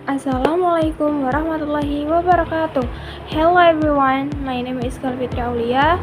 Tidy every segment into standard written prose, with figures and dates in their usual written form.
Assalamualaikum warahmatullahi wabarakatuh. Hello everyone, my name is Fitri Aulia.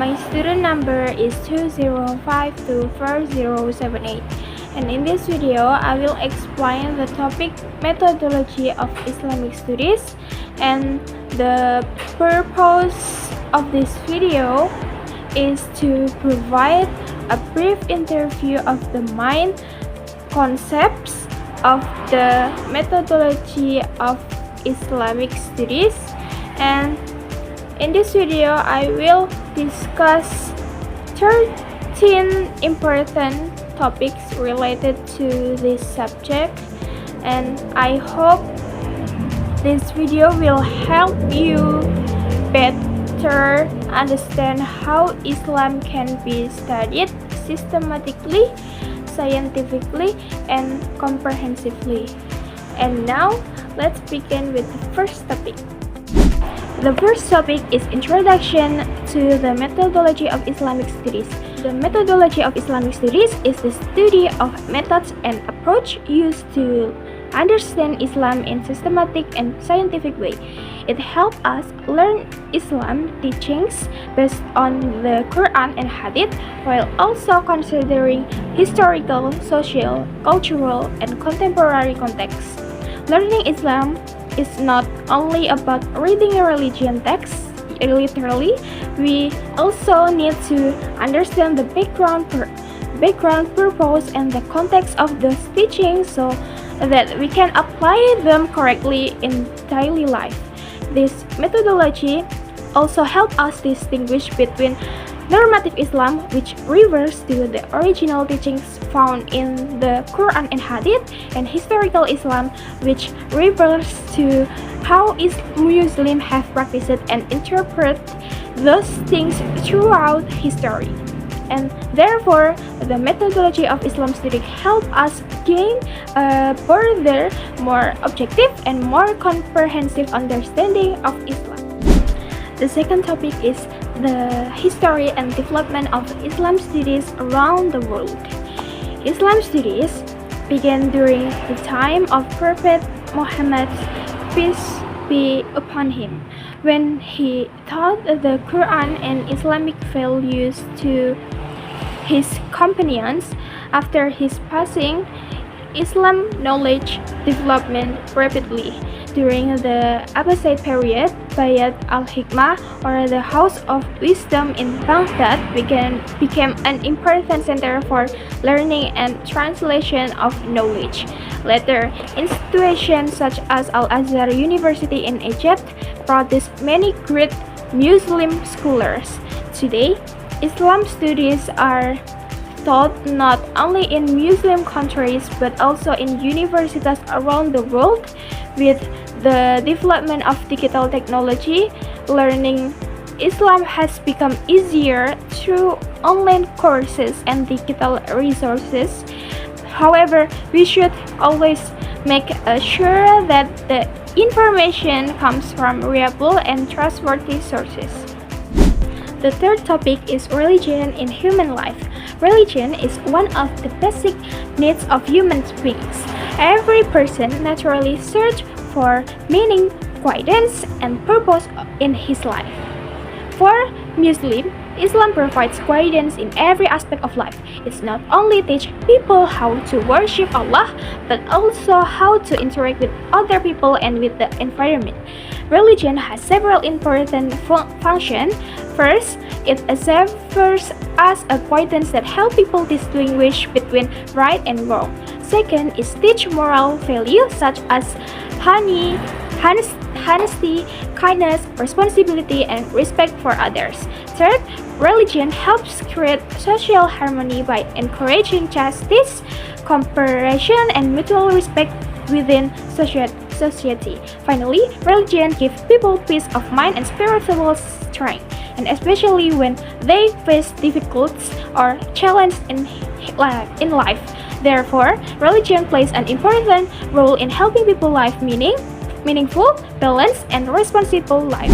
My student number is 20524078. And in this video, I will explain the topic Methodology of Islamic Studies. And the purpose of this video is to provide a brief interview of the main concepts of the methodology of Islamic studies, and in this video I will discuss 13 important topics related to this subject, and I hope this video will help you better understand how Islam can be studied systematically, scientifically, and comprehensively. And now, let's begin with the first topic. The first topic is Introduction to the Methodology of Islamic Studies. The methodology of Islamic studies is the study of methods and approach used to understand Islam in systematic and scientific way. It helps us learn Islam teachings based on the Quran and Hadith, while also considering historical, social, cultural, and contemporary contexts. Learning Islam is not only about reading a religion text literally. We also need to understand the background, purpose, and the context of those teachings so that we can apply them correctly in daily life. This methodology also helps us distinguish between normative Islam, which refers to the original teachings found in the Quran and Hadith, and historical Islam, which refers to how Muslims have practiced and interpreted those things throughout history. And therefore, the methodology of Islam study helps us gain a further, more objective and more comprehensive understanding of Islam. The second topic is the history and development of Islam studies around the world. Islam studies began during the time of Prophet Muhammad, peace be upon him, when he taught the Quran and Islamic values to his companions. After his passing, Islam knowledge development rapidly. During the Abbasid period, Bayat al-Hikmah, or the House of Wisdom in Baghdad, became an important center for learning and translation of knowledge. Later, institutions such as Al-Azhar University in Egypt produced many great Muslim scholars. Today, Islam studies are taught not only in Muslim countries but also in universities around the world. With the development of digital technology, learning Islam has become easier through online courses and digital resources. However, we should always make sure that the information comes from reliable and trustworthy sources. The third topic is religion in human life. Religion is one of the basic needs of human beings. Every person naturally searches for meaning, guidance, and purpose in his life. For Muslims, Islam provides guidance in every aspect of life. It not only teaches people how to worship Allah, but also how to interact with other people and with the environment. Religion has several important functions. First, it serves as a guidance that helps people distinguish between right and wrong. Second is teach moral values such as honesty, kindness, responsibility, and respect for others. Third, religion helps create social harmony by encouraging justice, cooperation, and mutual respect within society. Finally, religion gives people peace of mind and spiritual strength, and especially when they face difficulties or challenges in life. Therefore, religion plays an important role in helping people live meaningful, balanced, and responsible life.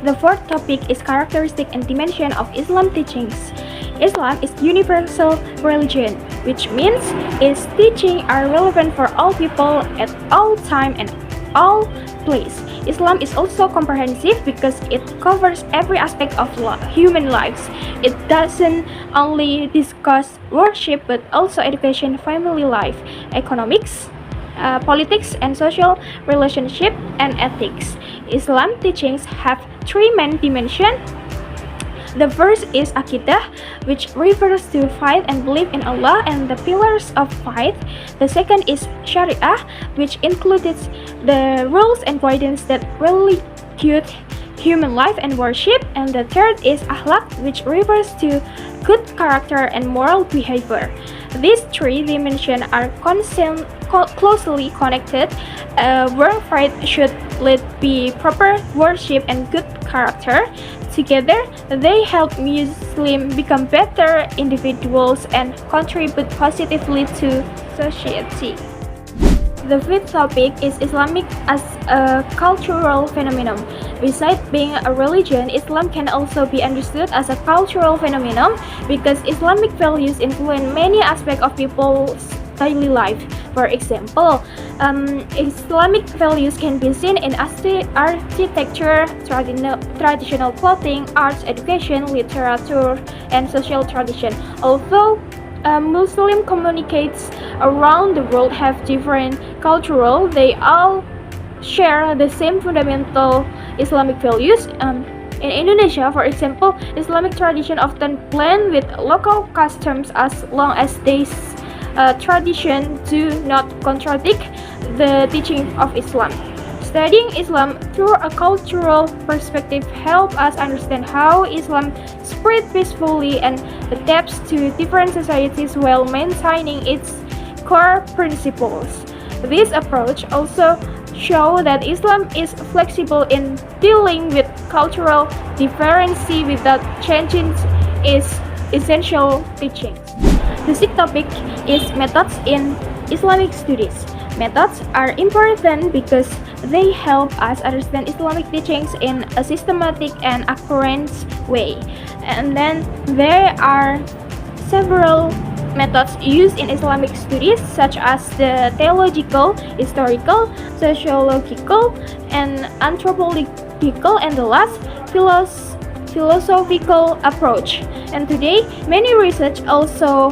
The fourth topic is characteristic and dimension of Islam teachings. Islam is universal religion, which means its teachings are relevant for all people at all time and all place. Islam is also comprehensive because it covers every aspect of human lives. It doesn't only discuss worship but also education, family life, economics, politics, and social relationship and ethics. Islam teachings have three main dimensions. The first is Aqidah, which refers to faith and belief in Allah and the pillars of faith. The second is Sharia, which includes the rules and guidance that regulate human life and worship. And the third is Akhlaq, which refers to good character and moral behavior. These three dimensions are closely connected, where faith should lead be proper worship and good character. Together, they help Muslims become better individuals and contribute positively to society. The fifth topic is Islamic as a cultural phenomenon. Besides being a religion, Islam can also be understood as a cultural phenomenon because Islamic values influence many aspects of people's daily life. For example, Islamic values can be seen in architecture, traditional clothing, arts, education, literature, and social tradition. Although Muslim communities around the world have different cultural, they all share the same fundamental Islamic values. In Indonesia, for example, Islamic tradition often blend with local customs as long as these traditions do not contradict the teaching of Islam. Studying Islam through a cultural perspective helps us understand how Islam spread peacefully and adapts to different societies while maintaining its core principles. This approach also shows that Islam is flexible in dealing with cultural differences without changing its essential teachings. The sixth topic is methods in Islamic studies. Methods are important because they help us understand Islamic teachings in a systematic and accurate way. And then there are several methods used in Islamic studies such as the theological, historical, sociological, and anthropological, and the last philosophical approach. And today, many research also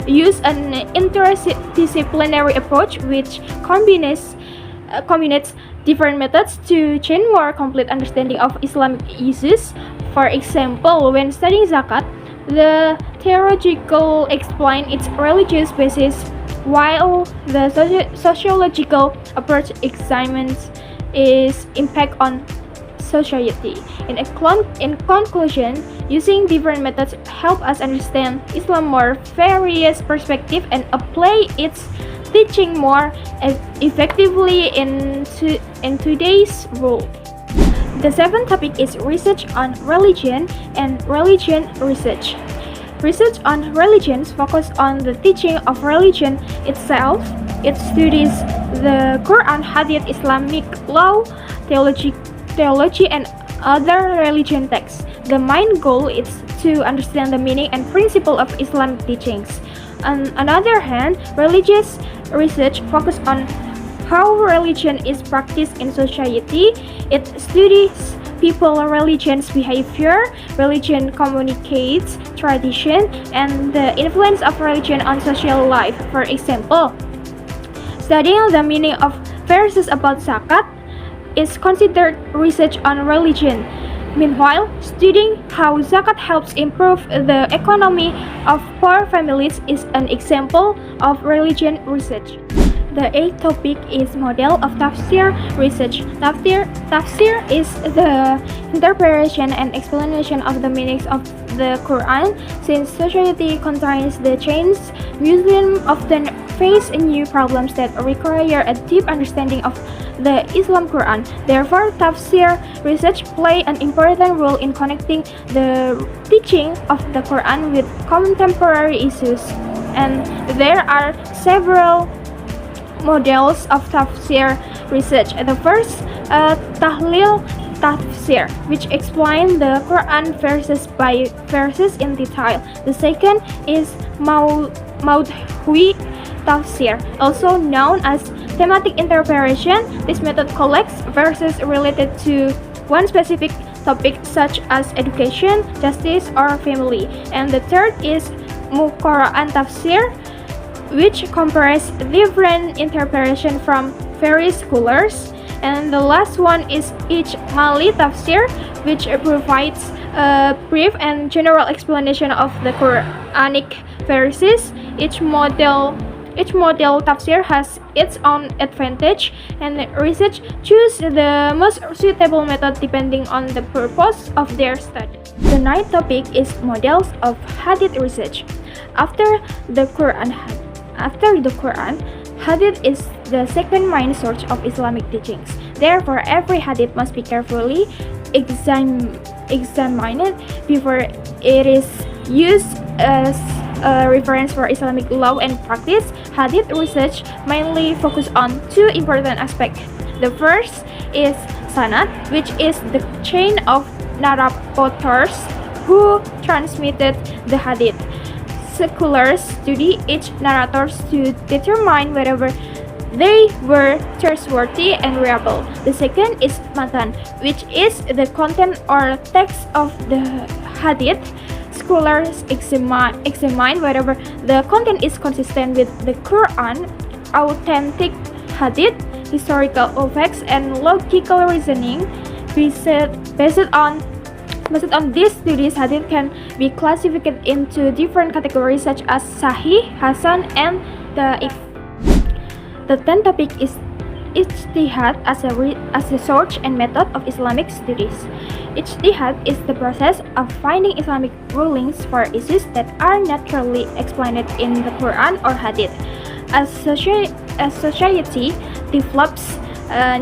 use an interdisciplinary approach which combines different methods to gain more complete understanding of Islamic issues. For example, when studying zakat, the theological explain its religious basis, while the sociological approach examines its impact on society. In conclusion, using different methods help us understand Islam more various perspectives and apply its teaching more effectively in today's world. The seventh topic is research on religion and religion research. Research on religions focus on the teaching of religion itself. It studies the Quran, Hadith, Islamic law, theology, and other religion texts. The main goal is to understand the meaning and principle of Islamic teachings. On another hand, religious research focuses on how religion is practiced in society. It studies people, religion's behavior, religion communicates, tradition, and the influence of religion on social life. For example, studying the meaning of verses about zakat is considered research on religion. Meanwhile, studying how zakat helps improve the economy of poor families is an example of religion research. The eighth topic is model of tafsir research. Tafsir is the interpretation and explanation of the meanings of the Quran. Since society contains the change, Muslims often face new problems that require a deep understanding of the Islam Quran. Therefore, tafsir research play an important role in connecting the teaching of the Quran with contemporary issues. And there are several models of tafsir research. The first, tahlil tafsir, which explains the Quran verses by verses in detail. The second is maudhui tafsir, also known as thematic interpretation. This method collects verses related to one specific topic such as education, justice, or family. And the third is Quran tafsir, which compares different interpretation from various scholars. And the last one is Ijmali tafsir, which provides a brief and general explanation of the Quranic verses. Each model tafsir has its own advantage, and research choose the most suitable method depending on the purpose of their study. The ninth topic is models of hadith research. After the Quran, hadith is the second main source of Islamic teachings. Therefore, every hadith must be carefully examined before it is used as a reference for Islamic law and practice. Hadith research mainly focus on two important aspects. The first is sanad, which is the chain of narrators who transmitted the hadith. Scholars study each narrator to determine whether they were trustworthy and reliable. The second is matan, which is the content or text of the hadith. Scholars examine whether the content is consistent with the Quran, authentic hadith, historical facts, and logical reasoning. Based on these studies, hadith can be classified into different categories such as sahih, hasan, and da'if. The 10th topic is Ijtihad as a source and method of Islamic studies. Ijtihad is the process of finding Islamic rulings for issues that are not clearly explained in the Quran or Hadith. As society develops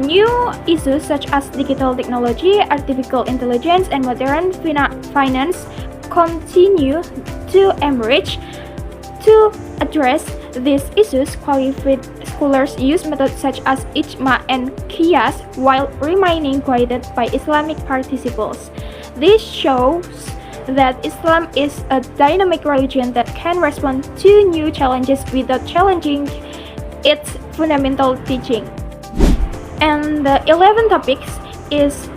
new issues such as digital technology, artificial intelligence, and modern finance continue to emerge. To address these issues, qualified scholars use methods such as ijma and qiyas while remaining guided by Islamic participles. This shows that Islam is a dynamic religion that can respond to new challenges without challenging its fundamental teaching. And the 11th topic is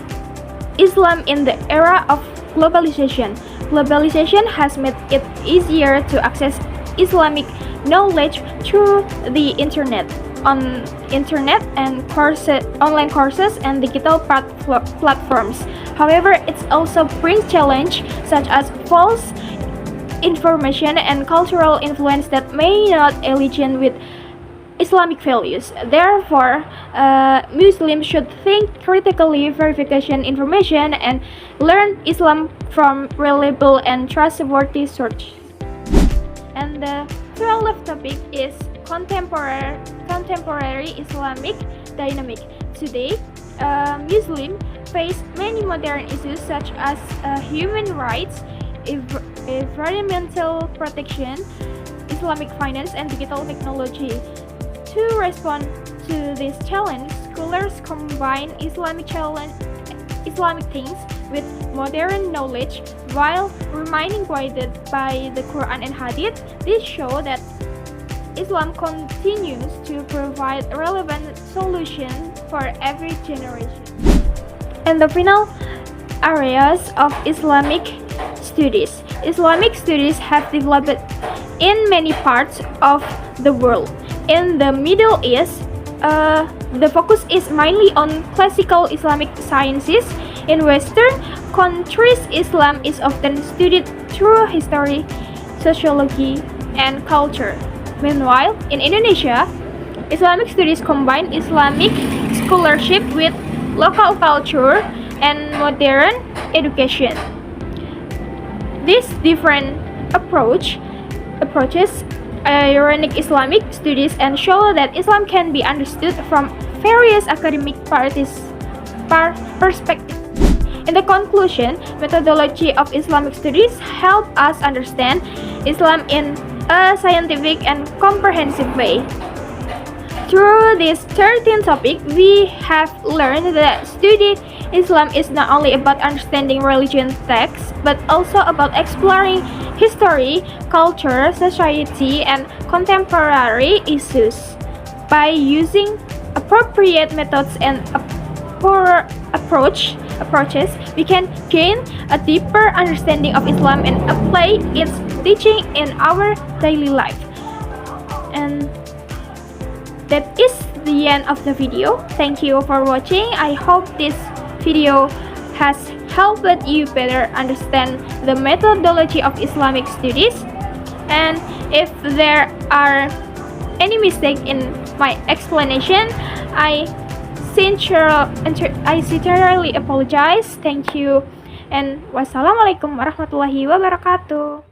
Islam in the era of globalization. Globalization has made it easier to access Islamic knowledge through the internet, and online courses and digital platforms. However, it also brings challenges such as false information and cultural influence that may not align with Islamic values. Therefore, Muslims should think critically, verification information, and learn Islam from reliable and trustworthy sources. And the 12th topic is contemporary Islamic dynamic. Today, Muslims face many modern issues such as human rights, environmental protection, Islamic finance, and digital technology. To respond to this challenge, scholars combine Islamic things with modern knowledge while remaining guided by the Quran and Hadith. This shows that Islam continues to provide relevant solutions for every generation. And the final areas of Islamic studies. Islamic studies have developed in many parts of the world. In the Middle East, the focus is mainly on classical Islamic sciences. In Western countries, Islam is often studied through history, sociology, and culture. Meanwhile, in Indonesia, Islamic studies combine Islamic scholarship with local culture and modern education. These different approaches ironic Islamic studies and show that Islam can be understood from various academic perspectives. In the conclusion, methodology of Islamic studies help us understand Islam in a scientific and comprehensive way. Through this 13th topic, we have learned that studying Islam is not only about understanding religion texts, but also about exploring history, culture, society, and contemporary issues. By using appropriate methods and approaches, we can gain a deeper understanding of Islam and apply its teaching in our daily life. And that is the end of the video. Thank you for watching. I hope this video has helped you better understand the methodology of Islamic studies. And if there are any mistake in my explanation, I sincerely apologize. Thank you, and wassalamualaikum warahmatullahi wabarakatuh.